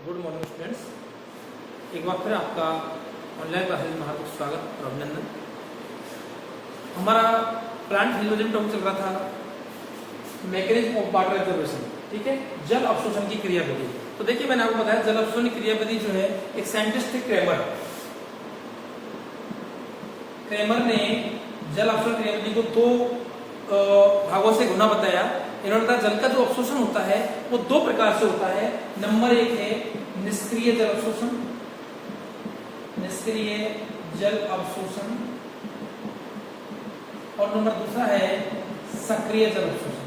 Good morning students, एक बार फिर आपका ऑनलाइन क्लासेज में हार्दिक स्वागत और अभिनंदन। हमारा प्लांट हाइड्रोजन टॉपिक चल रहा था मैकेनिज्म ऑफ वाटर एब्जॉर्प्शन, ठीक है, जल अवशोषण की क्रियाविधि। तो देखिए मैंने आपको बताया जल अवशोषण की क्रियाविधि जो है एक साइंटिस्ट थे क्रेमर ने जल अवशोषण क्रियाविधि को दो भागों से गुना बताया। इन्होंने कहा जल का जो अवशोषण होता है वो दो प्रकार से होता है। नंबर एक है निष्क्रिय जल अवशोषण, निष्क्रिय जल अवशोषण, और नंबर दूसरा है सक्रिय जल अवशोषण।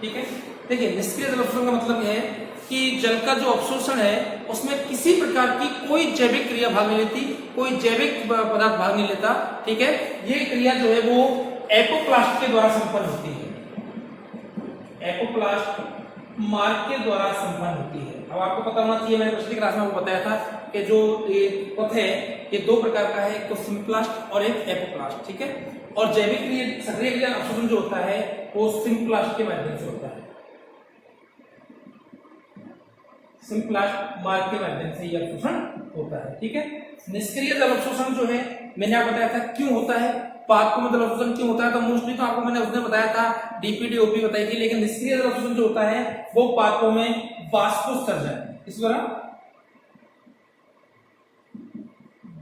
ठीक है, देखिए निष्क्रिय जल अवशोषण का मतलब यह है कि जल का जो अवशोषण है उसमें किसी प्रकार की कोई जैविक क्रिया भाग नहीं लेती, कोई जैविक पदार्थ भाग नहीं लेता। ठीक है, ये क्रिया जो है वो एपोप्लास्ट के द्वारा संपन्न होती है, एपोप्लास्ट मार्ग के द्वारा संपन्न होती है। अब आपको पता होना चाहिए, मैंने पिछली क्लास में आपको बताया था कि जो ये पथ है ये दो प्रकार का है, एक तो सिम्प्लास्ट और एक एपोप्लास्ट। ठीक है, और जैविक क्रिया सक्रिय क्रिया अवशोषण जो होता है वो सिम्प्लास्ट के माध्यम से होता है, सिम्प्लास्ट मार्ग के माध्यम से यह अवशोषण होता है। ठीक है, निष्क्रिय जल अवशोषण जो है मैंने आपको बताया था क्यों होता है, पादपों में जल अवशोषण क्यों होता है, तो मोस्टली तो आपको मैंने उसने बताया था डीपीडी ओपी बताई थी। लेकिन निष्क्रिय जल अवशोषण जो होता है वो पादपों में वाष्पोत्सर्जन, इस द्वारा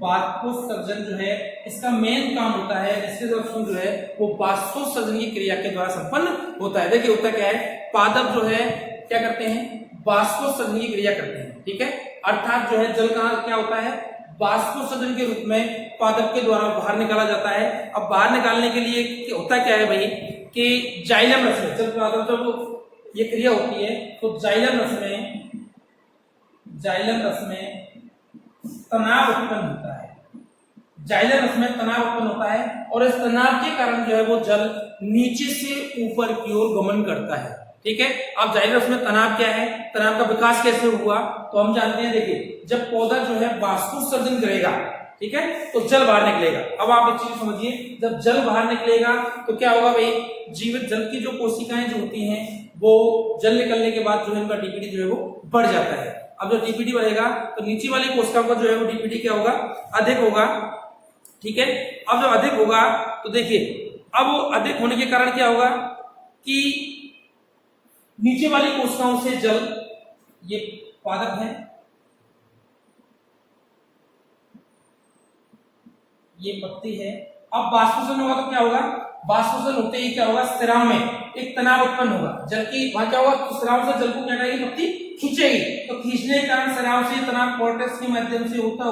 वाष्पोत्सर्जन जो है इसका मेन काम होता है। निष्क्रिय जल अवशोषण जो है वो वाष्पोत्सर्जन की क्रिया के द्वारा संपन्न होता है। देखिए होता क्या है, पादप जो है क्या करते हैं, वाष्पोत्सर्जन की क्रिया करते हैं। ठीक है, अर्थात जो है जल का क्या होता है, वाष्पोत्सर्जन के रूप में पादप के द्वारा बाहर निकाला जाता है। अब बाहर निकालने के लिए होता क्या है भाई कि जाइलम रस में जब ये क्रिया होती है तो जाइलम रस में तनाव उत्पन्न होता है, जाइलम रस में तनाव उत्पन्न होता है, और इस तनाव के कारण जो है वो जल नीचे से ऊपर की ओर गमन करता है। ठीक है, अब जाइलम रस में तनाव क्या है, तनाव का विकास कैसे हुआ तो हम जानते हैं। देखिए जब पौधा जो है वाष्पोत्सर्जन करेगा, ठीक है, तो जल बाहर निकलेगा। अब आप एक चीज समझिए, जब जल बाहर निकलेगा तो क्या होगा भाई, जीवित जल की जो कोशिकाएं जो होती हैं वो जल निकलने के बाद जो है उनका डीपीडी जो है वो बढ़ जाता है। अब जब डीपीडी बढ़ेगा तो नीचे वाली कोशिकाओं का जो है वो डीपीडी क्या होगा, अधिक होगा। ठीक है, अब जब अधिक होगा तो देखिए अब अधिक होने के कारण क्या होगा कि नीचे वाली कोशिकाओं से जल, ये पादप है, ये पत्ती है, अब वाष्पोत्सर्जन होगा तो क्या होगा, वाष्पोत्सर्जन होते ही क्या होगा, स्राव में एक तनाव उत्पन्न होगा जल की, वहां क्या होगा, स्राव से जल को क्या करेगी, पत्ती खींचेगी, तो खींचने के कारण स्राव से तनाव कॉर्टेक्स के माध्यम से होता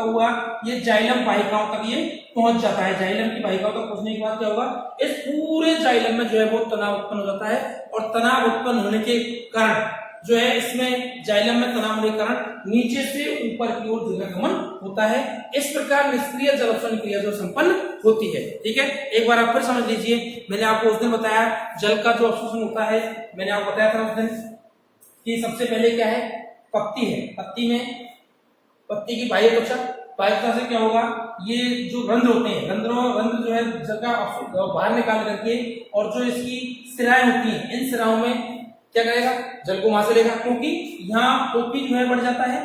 हुआ ये जाइलम वाहिकाओं तक ये पहुंच जाता है। जाइलम की वाहिकाओं तक पहुंचने के बाद क्या होगा, इस पूरे जाइलम में जो है वो तनाव उत्पन्न हो जाता है, और तनाव उत्पन्न होने के कारण जो है इसमें जाइलम में तनाव होने के कारण नीचे से ऊपर की ओर जल का गमन होता है। इस प्रकार निष्क्रिय जल अवशोषण क्रिया जो संपन्न होती है। ठीक है, एक बार आप फिर समझ लीजिए, मैंने आपको उस दिन बताया जल का जो अवशोषण होता है, मैंने आपको बताया था उस दिन कि सबसे पहले क्या है, पत्ती है, पत्ती में पत्ती की बाह्य त्वचा, बाह्य त्वचा से क्या होगा, ये जो रंध्र होते हैं, रंध्र जो है जल का बाहर निकाल करके, और जो इसकी सिराएं होती हैं, इन सिराओं में क्या करेगा, जल को वहां से लेगा, क्योंकि यहाँ ओपी जो है बढ़ जाता है,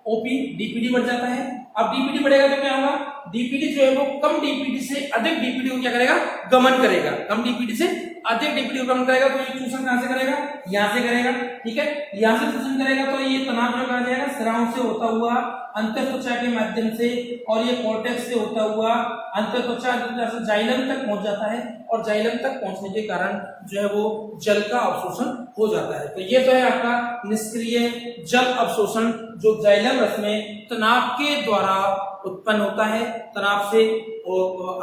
ओपी डीपीडी बढ़ जाता है। अब डीपीडी बढ़ेगा तो क्या होगा, डीपीडी जो है वो कम डीपीडी से अधिक डीपीडी को क्या करेगा, गमन करेगा, कम डीपीडी से अधिक डीपीडी को गमन करेगा। तो ये चूषण कहां से करेगा, यहां से करेगा। ठीक है, यहां से चूषण करेगा तो ये तनाव जो कहा जाएगा, स्राव से होता हुआ अंतःत्वचा के माध्यम से, और ये कॉर्टेक्स से होता हुआ अंतःत्वचा से जाइलम तक पहुंच जाता है, और जाइलम तक पहुंचने के कारण जो है वो जल का अवशोषण हो जाता है। तो ये तो है आपका निष्क्रिय जल अवशोषण जो जाइलम रस में तनाव के द्वारा उत्पन्न होता है, तनाव से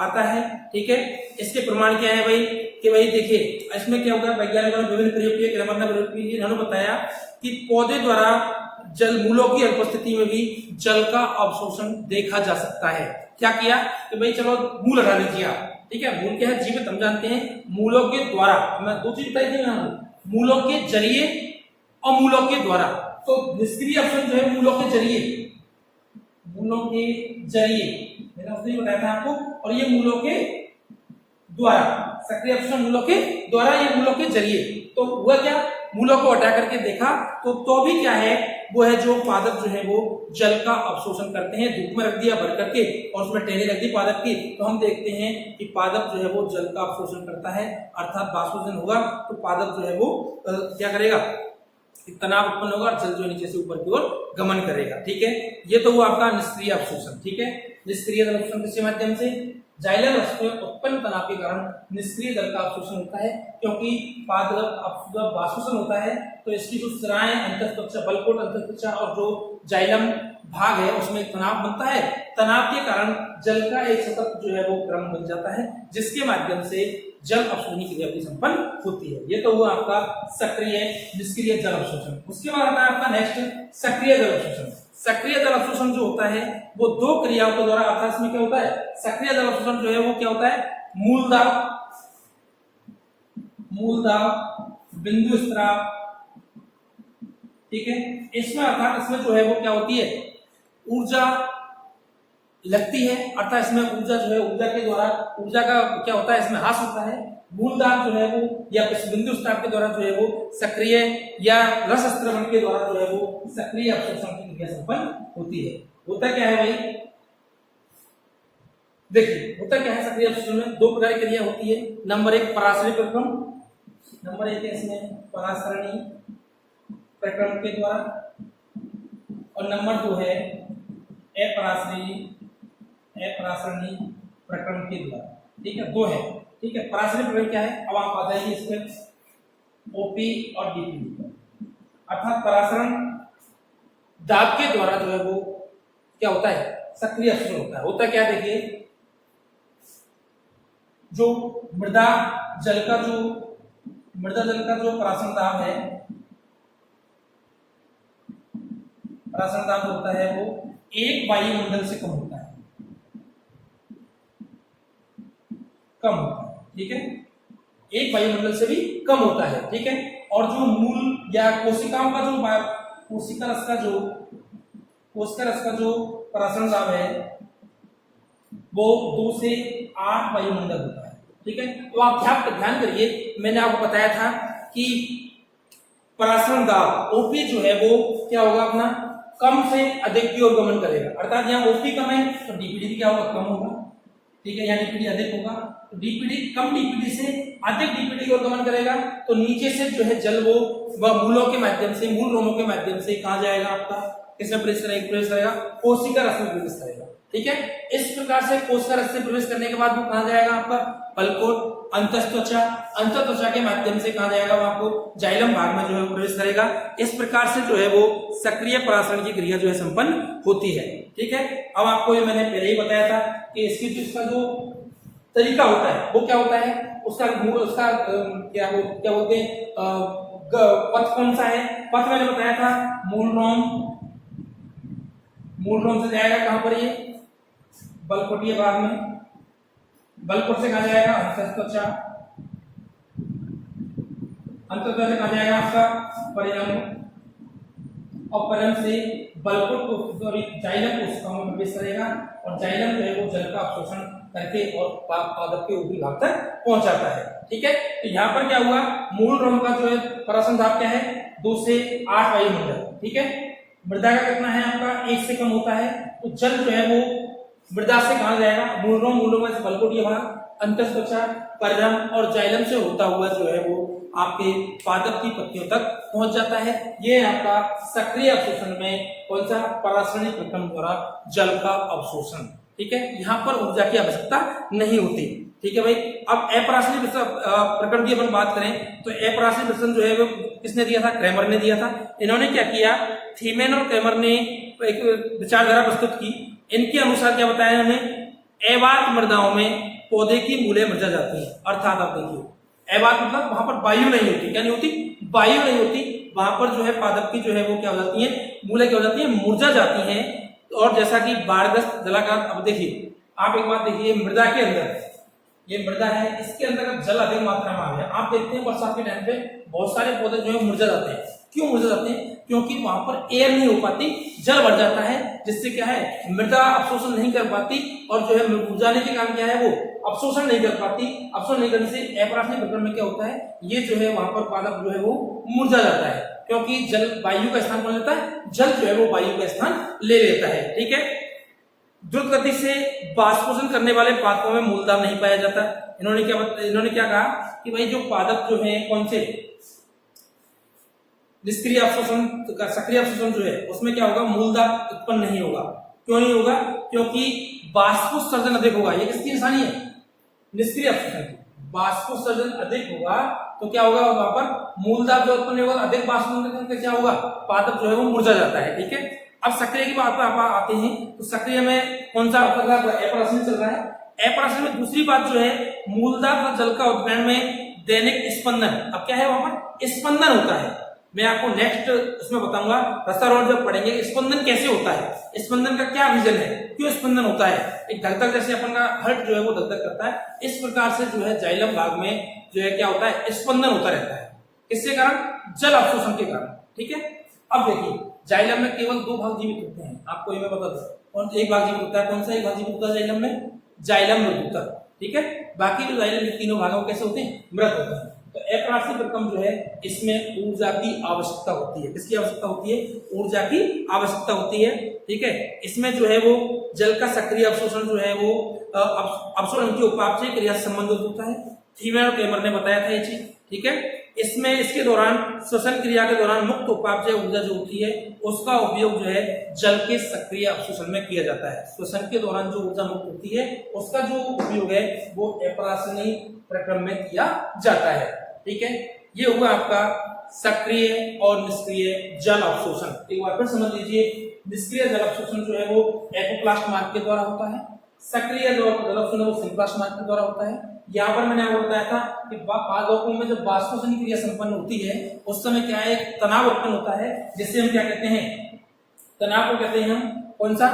आता है। ठीक है, इसके प्रमाण क्या है भाई कि भाई देखिए इसमें क्या होगा, वैज्ञानिकों ने विभिन्न प्रयोग किए, क्रैमर ने प्रयोग किए, इन्होंने बताया कि पौधे द्वारा जल मूलों की अनुपस्थिति में भी जल का अवशोषण देखा जा सकता है। क्या किया कि भाई चलो मूल हटा लीजिए आप, ठीक है, मूल क्या है, जीवित, हम जानते हैं मूलों के द्वारा, मैं दो चीज बताई थी ना, मूलों के जरिए और मूलों के द्वारा। तो निष्क्रिय अवशोषण जो है मूलों के जरिए, मैंने उसने बताया था आपको, और ये मूलों के द्वारा सक्रिय अवशोषण मूलों के द्वारा या मूलों के जरिए। तो हुआ क्या, मूलों को हटा करके देखा तो भी क्या है, वो है जो पादप जो है वो जल का अवशोषण करते हैं। धूप में रख दिया भर करके और उसमें टहनी रख दी पादप की, तो हम देखते हैं कि पादप जो है वो जल का अवशोषण करता है, अर्थात बाष्पोषण होगा तो पादप जो है वो क्या करेगा, तनाव उत्पन्न होगा और जल जो नीचे से ऊपर की ओर गमन करेगा। ठीक है, ये तो हुआ आपका निष्क्रिय अवशोषण। ठीक है, निष्क्रिय जल अवशोषण किसके माध्यम से, जाइलम रस में उत्पन्न तनाव के कारण निष्क्रिय जल का अवशोषण होता है, क्योंकि पादप जब बाष्पोषण होता है तो इसकी जो सिराएं, अंतःत्वचा, बलकोट अंतःत्वचा और जो जाइलम भाग है उसमें तनाव बनता है। तनाव के कारण जल का एक सतत जो है वो क्रम बन जाता है, जिसके माध्यम से जल अवशोषण की क्रिया संपन्न होती है। ये तो हुआ आपका सक्रिय निष्क्रिय जल अवशोषण। उसके बाद आता है आपका नेक्स्ट सक्रिय जल अवशोषण। सक्रिय जल अवशोषण जो होता है वो दो क्रियाओं के द्वारा, अर्थात इसमें क्या होता है, सक्रिय जल अवशोषण जो है वो क्या होता है, मूलदाब बिंदु स्त्राव। ठीक है, इसमें अर्थात इसमें जो है वो क्या होती है, ऊर्जा लगती है, अर्थात इसमें ऊर्जा जो है, ऊर्जा के द्वारा ऊर्जा का क्या होता है, इसमें ह्रास होता है। मूलदाब जो है वो या बिंदु स्त्राव के द्वारा जो है वो सक्रिय या रस स्त्रवण के द्वारा जो है वो सक्रिय अवशोषण की क्रिया संपन्न होती है। होता क्या है भाई, देखिए होता क्या है, सक्रिय अवशोषण में दो प्रकार की क्रिया होती है। नंबर एक परासरणी प्रक्रम, नंबर एक है इसमें परासरणी प्रक्रम के द्वारा, और नंबर दो है अपरासरणी प्रक्रम के द्वारा। ठीक है, दो है। ठीक है, परासरणी प्रक्रम क्या है, अब आप आ जाइए इसमें ओपी और डीपी, अर्थात परासरण दाब के द्वारा जो है वो क्या होता है, सक्रिय अवशोषण होता है। होता क्या, देखिए जो मृदा जल का जो परासरण दाब है, परासरण दाब होता है वो एक वायुमंडल से कम होता है, कम होता है। ठीक है, एक वायुमंडल से भी कम होता है। ठीक है, और जो मूल या कोशिकाओं का जो कोशिका रस का जो परासरण दाब है वो 2 से 8 वायुमंडल होता है। ठीक है, तो आप ध्यान करिए, मैंने आपको बताया था कि परासरण दाब ओपी जो है वो क्या होगा, अपना कम से अधिक की ओर गमन करेगा, अर्थात यहाँ ओपी कम है तो डीपीडी भी क्या होगा, कम होगा। ठीक है, यहाँ डीपीडी अधिक होगा तो कम डीपीडी से अधिक डीपीडी की ओर गमन करेगा, तो नीचे से जो है जल वो मूलों के माध्यम से, मूल रोमों के माध्यम से कहाँ जाएगा, आपका किसमें प्रवेश करेगा, कोशिका रस में प्रवेश करेगा। ठीक है, इस प्रकार से कोशिका रस से प्रवेश करने के बाद वो कहाँ जाएगा, आपका बलकोट अंतःत्वचा के माध्यम से कहाँ जाएगा, वो आपको जाइलम भाग में जो है प्रवेश करेगा। इस प्रकार से जो है वो सक्रिय परासरण की क्रिया जो है संपन्न होती है। ठीक है, अब आपको ये मैंने पहले ही बताया था कि इसका जो तरीका होता है वो क्या होता है, उसका क्या बोलते हैं, पथ कौन सा है, पथ मैंने बताया था मूल रोम से जाएगा कहां पर, ये बलकोटीय भाग में, बलकोट से कहा जाएगा अंतःत्वचा से कहा जाएगा आपका परिणाम, और परिणाम से बलकोट को जाइलम कोशिकाओं में प्रवेश करेगा, और जाइलम जो है वो जल का अवशोषण करके और पादप के ऊपरी भाग तक पहुंच जाता है। ठीक है, तो यहाँ पर क्या हुआ, मूल रोम का जो है परासरण दाब क्या है, 2 से 8 वायुमंडल। ठीक है, मृदा का कितना है आपका, 1 से कम होता है, तो जल जो है वो मृदा से कहा जाएगा, मूल रोम में से बलकोटीय भाग, अंतःत्वचा, परिणाम और जाइलम से होता हुआ जो है वो आपके पादप की पत्तियों तक पहुंच जाता है। ये आपका सक्रिय अवशोषण में कौन सा, परासरणी प्रक्रम द्वारा जल का अवशोषण। ठीक है, यहाँ पर ऊर्जा की आवश्यकता नहीं होती। ठीक है भाई, अब अपरासरणी प्रक्रम की अपन बात करें तो अपरासरणी प्रक्रम जो है वो किसने दिया था, क्रैमर ने दिया था। इन्होंने क्या किया, थीमेन और क्रैमर ने एक विचारधारा प्रस्तुत की। इनके अनुसार क्या बताया इन्होंने, अवात मृदाओं में पौधे की मूलें मृजा जाती है, अर्थात आप देखिए अवात मतलब वहां पर वायु नहीं होती, क्या नहीं होती, वायु नहीं होती, वहां पर जो है पादप की जो है वो क्या हो जाती है, मूलें क्या हो जाती है, मुरझा जाती हैं। और जैसा कि बाढ़ग्रस्त जलागार, अब देखिए आप एक बात देखिए, मृदा के अंदर ये मृदा है, इसके अंदर जल अधिक मात्रा में आ गया, आप देखते हैं बरसात के टाइम पे बहुत सारे पौधे जो है मुरझा जाते हैं। क्यों मुरझा जाते हैं? क्योंकि वहां पर एयर नहीं हो पाती, जल बढ़ जाता है, जिससे क्या है मृदा अवशोषण नहीं कर पाती और जो है मुरझाने के कारण क्या है वो अवशोषण नहीं कर पाती। अवशोषण नहीं करने से अप्रासनिक प्रक्रम में क्या होता है, ये जो है वहां पर पादप जो है वो मुरझा जाता है, क्योंकि जल वायु का स्थान कौन लेता है, जल जो है वो वायु का स्थान ले लेता है। ठीक है, द्रुत गति से बाष्पोषण करने वाले पादपों में मूलदाब नहीं पाया जाता। इन्होंने क्या कहा कि भाई जो पादप जो है कौन से निष्क्रिय अवशोषण सक्रिय अवशोषण जो है उसमें क्या होगा, मूलदाब उत्पन्न नहीं होगा। क्यों नहीं होगा? क्योंकि बाष्पोत्सर्जन अधिक होगा। ये किसकी निशानी है? निष्क्रिय अवशोषण की। बाष्पोत्सर्जन अधिक होगा तो क्या होगा, वहां पर मूलदाब जो उत्पन्न होगा, अधिक बाष्पोत्सर्जन करके क्या होगा, पादप जो है वो मुरझा जाता है। ठीक है, अब सक्रिय की बात पर आप आते हैं तो सक्रिय में कौन सा अप्रासनिक चल रहा है? अप्रासनिक में दूसरी बात जो है, मूलदाब व जल का उद्गीरण में दैनिक स्पंदन। अब क्या है, वहां पर स्पंदन होता है। मैं आपको नेक्स्ट उसमें बताऊंगा, रसारोहण जब पढ़ेंगे स्पंदन कैसे होता है, स्पंदन का क्या रीजन है, क्यों स्पंदन होता है। एक धक-धक जैसे अपन का हार्ट जो है वो धक-धक करता है, इस प्रकार से जो है जाइलम भाग में जो है क्या होता है, स्पंदन होता रहता है। किसके कारण? जल अवशोषण के कारण। ठीक है, अब देखिए जाइलम में केवल दो भाग जीवित होते हैं, आपको ये मैं बता दूं। कौन एक भाग जीवित होता है, कौन सा एक भाग जीवित होता है जाइलम में? जाइलम मृदुतर। ठीक है, बाकी जो जाइलम के तीनों भागों कैसे होते हैं, मृत होते हैं। तो अप्रासनिक प्रक्रम जो है इसमें ऊर्जा की आवश्यकता होती है। किसकी आवश्यकता होती है? ऊर्जा की आवश्यकता होती है। ठीक है, इसमें जो है वो जल का सक्रिय अवशोषण जो है वो अवशोषण की उपापचय क्रिया से संबंधित होता है। थीमेन और क्रेमर ने बताया था ये चीज। ठीक है, इसमें इसके दौरान श्वसन क्रिया के दौरान मुक्त उपापचय ऊर्जा जो होती है उसका उपयोग जो है जल के सक्रिय अवशोषण में किया जाता है। श्वसन के दौरान जो ऊर्जा मुक्त होती है उसका जो उपयोग है वो अप्रासनिक प्रक्रम में किया जाता है। ठीक है, ये हुआ आपका सक्रिय और निष्क्रिय जल अवशोषण। एक बार फिर समझ लीजिए, निष्क्रिय जल अवशोषण जो है वो एपोप्लास्ट मार्ग के द्वारा होता है, सक्रिय जल अवशोषण वो सिम्प्लास्ट मार्ग के द्वारा होता है। यहाँ पर मैंने आपको बताया था कि पादपों में जब बाष्पोषण की क्रिया संपन्न होती है उस समय क्या है, एक तनाव उत्पन्न होता है, जिससे हम क्या कहते हैं, तनाव को कहते हैं हम कौन सा,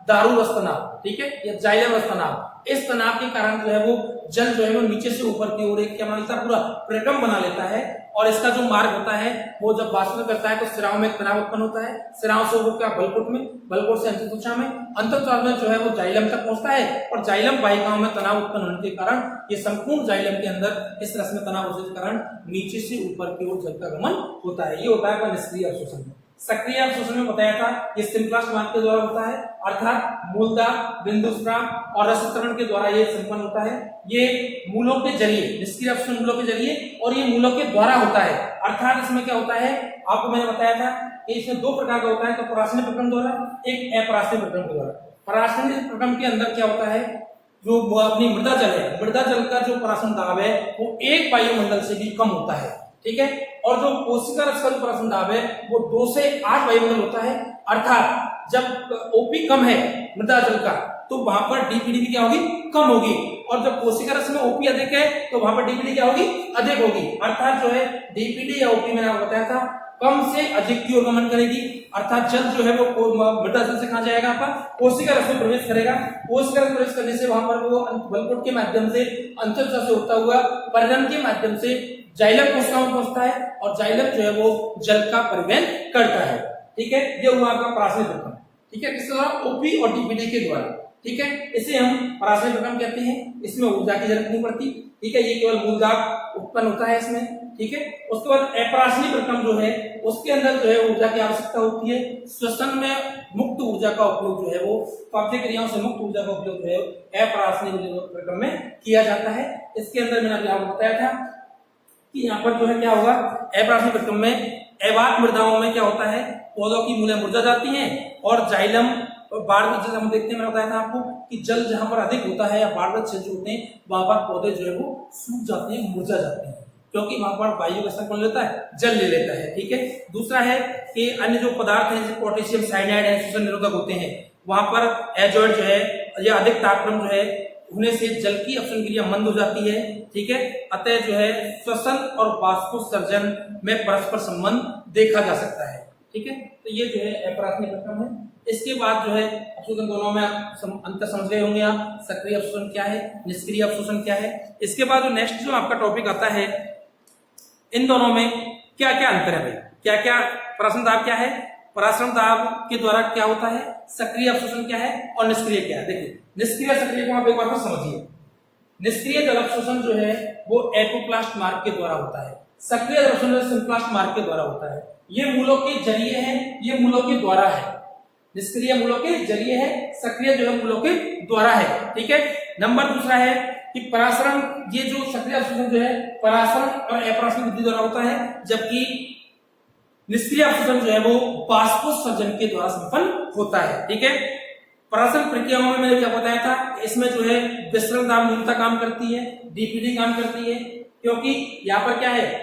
दारू रस तनाव। ठीक है, या जाइलम रस तनाव। इस तनाव के कारण जो है वो जल जो है वो नीचे से ऊपर की ओर एक क्या बना लेता है, पूरा प्रक्रम बना लेता है। और इसका जो मार्ग होता है वो जब बाष्पीभवन करता है तो सिराओं में तनाव उत्पन्न होता है, सिराओं से होकर बलकोट में, बलकोट से अंतःत्वचा में, अंतःत्वचा में जो है वो जाइलम तक पहुंचता है और जाइलम वाहिकाओं में तनाव उत्पन्न होने के कारण ये संपूर्ण जाइलम के अंदर इस रस में तनाव होने के कारण नीचे से ऊपर की ओर जल का गमन होता है। ये होता है निष्क्रिय अवशोषण। सक्रिय अवशोषण में बताया था ये सिम्प्लास्ट मार्ग के द्वारा होता है, अर्थात मूलदाब, बिंदुस्राव और रसचरण के द्वारा ये संपन्न होता है। ये मूलों के जरिए, निष्क्रिय अवशोषण मूलों के जरिए और ये मूलों के द्वारा होता है। अर्थात इसमें क्या होता है, आपको मैंने बताया था कि इसमें दो प्रकार का होता है, तो परासनिक प्रक्रम द्वारा, एक अपरासनिक प्रक्रम द्वारा। परासनिक प्रक्रम के अंदर क्या होता है, जो अपनी मृदा जल है, मृदा जल का जो परासन दाब है वो 1 वायुमंडल से भी कम होता है। ठीक है, और जो कोशिका रस का जो परासन दाब है वो 2 से 8 वायुमंडल होता है। अर्थात जब ओपी कम है मृदा जल का तो वहां पर डीपीडी भी क्या होगी, कम होगी, और जब कोशिका रस में ओपी अधिक है तो वहां पर डीपीडी क्या होगी, अधिक होगी। अर्थात जो है डीपीडी या ओपी मैंने आपको बताया था कम से अधिक की ओर गमन करेगी। अर्थात जल जो है वो मृदा जल से कहां जाएगा, आपका कोशिका रस में प्रवेश करेगा। कोशिका रस में प्रवेश करने से वहां पर वो बलकोट के माध्यम से, अंतःत्वचा से होता हुआ परिरंध्र के माध्यम से जाइलम कोशिकाओं में पहुंचता है और जाइलम जो है वो जल का परिवहन करता है। ठीक है, ये हुआ आपका परासनिक प्रक्रम। ठीक है, किसके द्वारा, ओपी और डीपीडी के द्वारा। ठीक है, इसे हम परासनिक प्रक्रम कहते हैं। इसमें ऊर्जा की जरूरत नहीं पड़ती। ठीक है, ये केवल मूलदाब उत्पन्न होता है इसमें। ठीक है, उसके बाद अप्रासनिक प्रक्रम जो है उसके अंदर जो है ऊर्जा की आवश्यकता होती है। श्वसन में मुक्त ऊर्जा का उपयोग जो है वो पाचन क्रियाओं से मुक्त ऊर्जा का उपयोग जो है अप्रासनिक प्रक्रम में किया जाता है। इसके अंदर मैंने अभी आपको बताया था कि यहाँ पर जो है क्या होगा, अप्रासनिक प्रक्रम में अवात मृदाओं में क्या होता है, पौधों की मूलें मुरझा जाती हैं और जाइलम बाढ़ में, जैसे हम देखते हैं, मैंने बताया था आपको कि जल जहां पर अधिक होता है या बाढ़ क्षेत्र होते हैं वहां पर पौधे जो है वो सूख जाते हैं, मुरझा जाते हैं, क्योंकि वहां पर वायु का स्थान कौन लेता है, जल ले लेता है। ठीक है, दूसरा है कि अन्य जो पदार्थ हैं जैसे पोटेशियम साइनाइड है, शोषण निरोधक होते हैं, वहां पर एजोड जो है या अधिक तापक्रम जो है होने से जल की अवशोषण क्रिया मंद हो जाती है। ठीक है, अतः जो है श्वसन और बाष्पोत्सर्जन में परस्पर संबंध देखा जा सकता है। ठीक है, तो ये जो है अप्रासनिक प्रक्रम है। इसके बाद जो है अवशोषण दोनों में अंतर समझ गए होंगे आप, सक्रिय अवशोषण क्या है, निष्क्रिय अवशोषण क्या है। इसके बाद जो नेक्स्ट जो आपका टॉपिक आता है, इन दोनों में क्या क्या अंतर है भाई, क्या क्या पराश्रम दाब क्या है, पराश्रम दाब के द्वारा क्या होता है, सक्रिय अवशोषण क्या है और निष्क्रिय क्या है। देखिए निष्क्रिय सक्रिय को आप एक बार फिर समझिए। निष्क्रिय जल अवशोषण जो है वो एपोप्लास्ट मार्ग के द्वारा होता है, सक्रिय जल अवशोषण सिम्प्लास्ट मार्ग के द्वारा होता है। ये मूलों के जरिए है, ये मूलों के द्वारा है। निष्क्रिय मूलों के जरिए है, सक्रिय जो है मूलों के द्वारा है। ठीक है। नंबर दूसरा है कि परासरण, ये जो सक्रिय अवशोषण जो है परासरण और अपरासरण विधि द्वारा होता है, जबकि निष्क्रिय अवशोषण जो है वो बाष्पोत्सर्जन के द्वारा संपन्न होता है। ठीक है। परासरण प्रक्रियाओं में मैंने क्या बताया था, इसमें जो है विसरण दाब न्यूनता काम करती है, डीपीडी काम करती है, क्योंकि यहाँ पर क्या है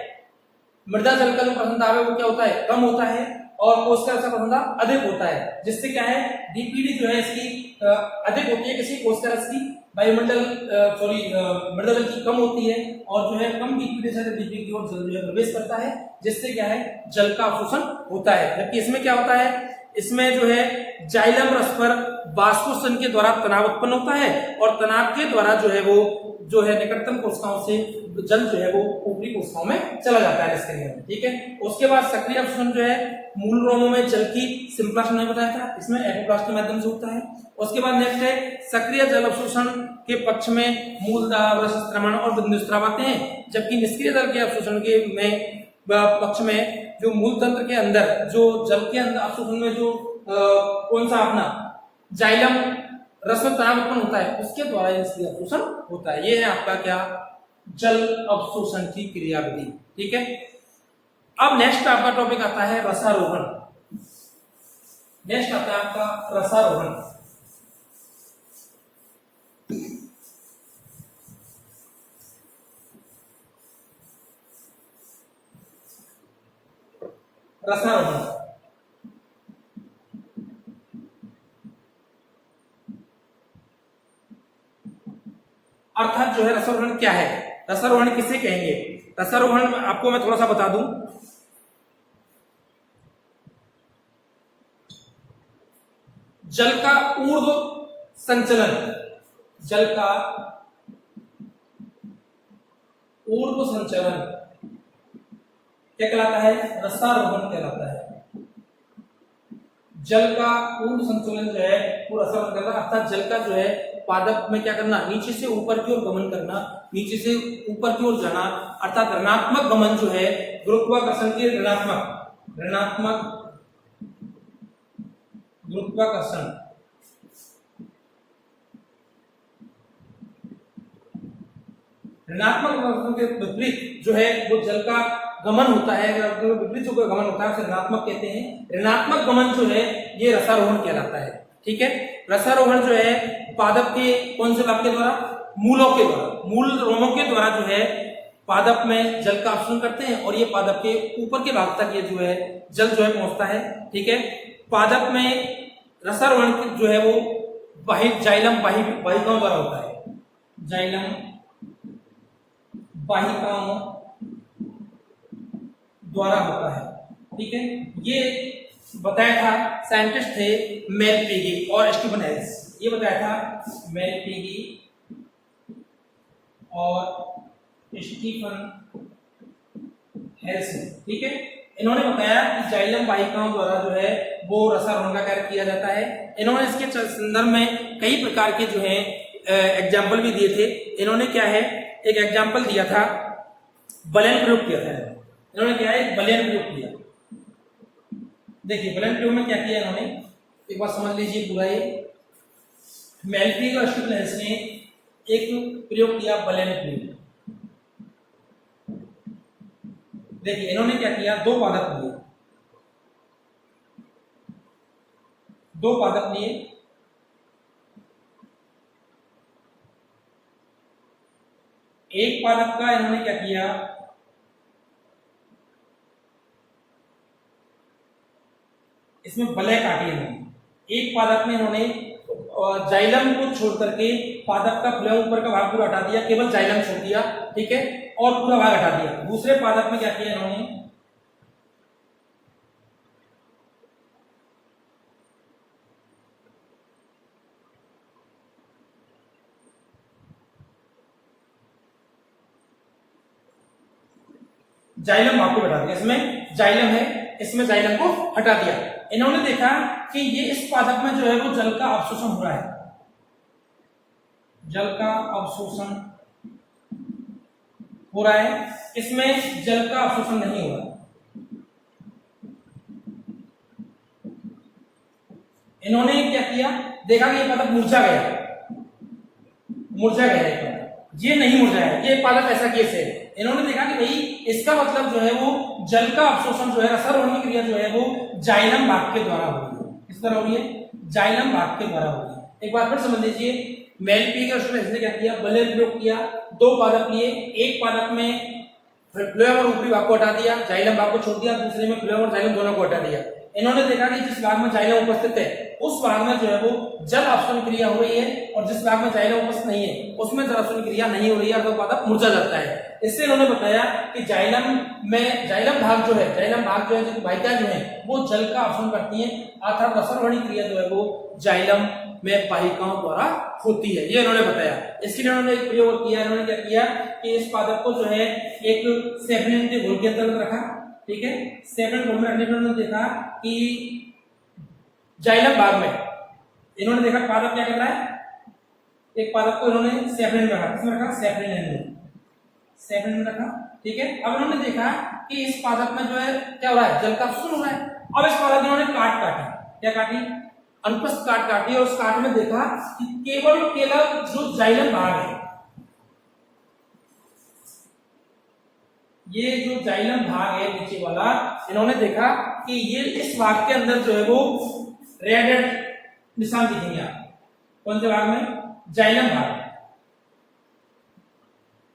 मृदा जल का जो परासरण दाब है वो क्या होता है, कम होता है और कोशिका रस का परासरण दाब अधिक होता है, जिससे क्या है डीपीडी जो है इसकी अधिक होती है, किसी कोशिका रस की वायुमंडल मृदा जल की कम होती है और जो है कम डीपीडी से डीपी की ओर जल जो है प्रवेश करता है, जिससे क्या है जल का अवशोषण होता है। जबकि इसमें क्या होता है, इसमें जो है जाइलम रस पर बाष्पोत्सर्जन के द्वारा तनाव उत्पन्न होता है और तनाव के द्वारा जो है वो जो है निकटतम कोशिकाओं से जल जो है वो ऊपरी कोशिकाओं में चला जाता है निष्क्रिय में। ठीक है। उसके बाद सक्रिय अवशोषण जो है मूल रोमों में जल की सिम्प्लास्ट मैंने बताया था, इसमें एपोप्लास्ट के माध्यम से होता है। उसके बाद नेक्स्ट है सक्रिय जल अवशोषण के पक्ष में मूल दाब, रसस्त्रवण और बिंदुस्राव आते हैं, जबकि निष्क्रिय जल के अवशोषण के में पक्ष में जो मूल तंत्र के अंदर जो जल के अंदर अवशोषण में जो कौन सा अपना जाइलम रस में तनाव उत्पन्न होता है उसके द्वारा निष्क्रिय अवशोषण होता है। ये है आपका क्या जल अवशोषण की क्रियाविधि। ठीक है। अब नेक्स्ट आपका टॉपिक आता है रसारोहण। नेक्स्ट आता है आपका रसारोहण। रसारोहण अर्थात जो है रसारोहण क्या है, रसारोहण किसे कहेंगे। रसारोहण आपको मैं थोड़ा सा बता दूं, जल का ऊर्ध्व संचलन, जल का ऊर्ध्व संचलन क्या कहलाता है, रसारोहण कहलाता है। जल का ऊर्ध्व संचलन जो है वो रसारोहण कहलाता है, अर्थात जल का जो है पादप में क्या करना, नीचे से ऊपर की ओर गमन करना, नीचे से ऊपर की ओर जाना, अर्थात ऋणात्मक गमन जो है गुरुत्वाकर्षण के ऋणात्मक गुरुत्वाकर्षण के विपरीत जो है वो जल का गमन होता है, विपरीत जो गमन होता है उसे ऋणात्मक कहते हैं। ऋणात्मक गमन जो है ये रसारोहण कहलाता है। ठीक है। रसारोहण जो है पादप के कौन से भाग के द्वारा, मूलों के द्वारा, मूल रोमों के द्वारा जो है पादप में जल का अवशोषण करते हैं और ये पादप के ऊपर के भाग तक ये जो है जल जो है पहुंचता है। ठीक है। पादप में रसारोहण जो है वो जाइलम वाहिकाओं द्वारा होता है, जाइलम वाहिकाओं द्वारा होता है। ठीक है। ये बताया था साइंटिस्ट थे मेलपीगी और स्टीफन हैरिस, ये बताया था मेलपीगी और स्टीफन हैरिस ने। ठीक है। इन्होंने बताया कि जाइलम वाहिकाओं द्वारा जो है वो रसारोहण का कार्य किया जाता है। इन्होंने इसके संदर्भ में कई प्रकार के जो है एग्जाम्पल भी दिए थे। इन्होंने क्या है एक एग्जाम्पल दिया था, बलेन प्रयोग किया था। इन्होंने क्या है बलेन प्रयोग किया। देखिए बलेन प्रयोग में क्या किया इन्होंने, एक बार समझ लीजिए पूरा। ये मेलपीगी और स्टीफन हैरिस ने एक प्रयोग किया बलेन प्रयोग। देखिए इन्होंने क्या किया, दो पादप लिए, एक पादप का इन्होंने क्या किया, इसमें बलय काटी इन्होंने। एक पादप में इन्होंने जाइलम को छोड़ करके पादप का फ्लोएम ऊपर का भाग पूरा हटा दिया, केवल जाइलम छोड़ दिया। ठीक है। और पूरा भाग हटा दिया। दूसरे पादप में क्या किया इन्होंने, जाइलम भाग को हटा दिया। इसमें जाइलम है, इसमें जाइलम को हटा दिया। इन्होंने देखा कि ये इस पादप में जो है वो जल का अवशोषण हो रहा है, जल का अवशोषण हो रहा है, इसमें जल का अवशोषण नहीं हो रहा। इन्होंने क्या किया, देखा कि ये पादप मुरझा गया, ये नहीं मुरझाया, ये पादप ऐसा कैसे है। इन्होंने देखा कि भाई इसका मतलब जो है वो जल का अवशोषण जो है, रसरोहण की क्रिया जो है वो जाइलम भाग के द्वारा हो रही है। किस तरह हो रही है, जाइलम भाग के द्वारा हो रही है। एक बार फिर समझ लीजिए, मेल पी के उसमें इसने क्या किया, बल प्रयोग किया, दो पादप लिए, एक पादप में फ्लोएम और ऊपरी भाग को हटा दिया, जाइलम भाग को छोड़ दिया, दूसरे में फ्लोएम और जाइलम दोनों को हटा दिया। इन्होंने देखा कि जिस भाग में जाइलम उपस्थित है उस भाग में जो है वो जल अवशोषण क्रिया हो रही है, और जिस भाग में जाइलम उपस्थित नहीं है उसमें जल अवशोषण क्रिया नहीं हो रही है, तो पादप मुरझा जाता है। इससे इन्होंने बताया कि जाइलम भाग जो है जो वाहिकाएं जो है वो जल का अवशोषण करती हैं, अर्थात रसरोहणी क्रिया जो है वो जाइलम में वाहिकाओं द्वारा होती है, ये इन्होंने बताया। इसके लिए उन्होंने एक प्रयोग किया, इन्होंने क्या किया कि इस पादप को जो है एक सेफेलिन के घोल के अंतर्गत रखा, ठीक है। सेफेलिन घोल में रखने पर उन्होंने देखा कि जाइलम भाग में इन्होंने देखा पादप क्या कर रहा है, एक पादप को इन्होंने सेफेलिन में रखा, किसमें रखा, सेफेलिन में रखा, ठीक है। अब इन्होंने देखा कि इस पादप में जो है क्या हो रहा है, जल का अवशोषण हो रहा है। अब इस पादप में इन्होंने काट काटी, क्या काटी, अनुप्रस्थ काट काटी, और उस काट में देखा कि केवल जो जाइलम भाग है, ये जो जाइलम भाग है नीचे वाला, इन्होंने देखा कि ये इस भाग के अंदर जो है वो रेड निशान दिखेंगे। कौन से भाग में, जाइलम भाग,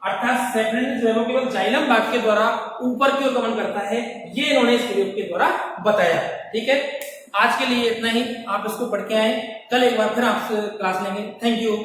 अर्थात सेफेलिन जो है वो केवल जाइलम भाग के द्वारा ऊपर की ओर गमन करता है, ये इन्होंने इस प्रयोग के द्वारा बताया, ठीक है। आज के लिए इतना ही, आप इसको पढ़ के आए, कल एक बार फिर आपसे क्लास लेंगे। Thank you.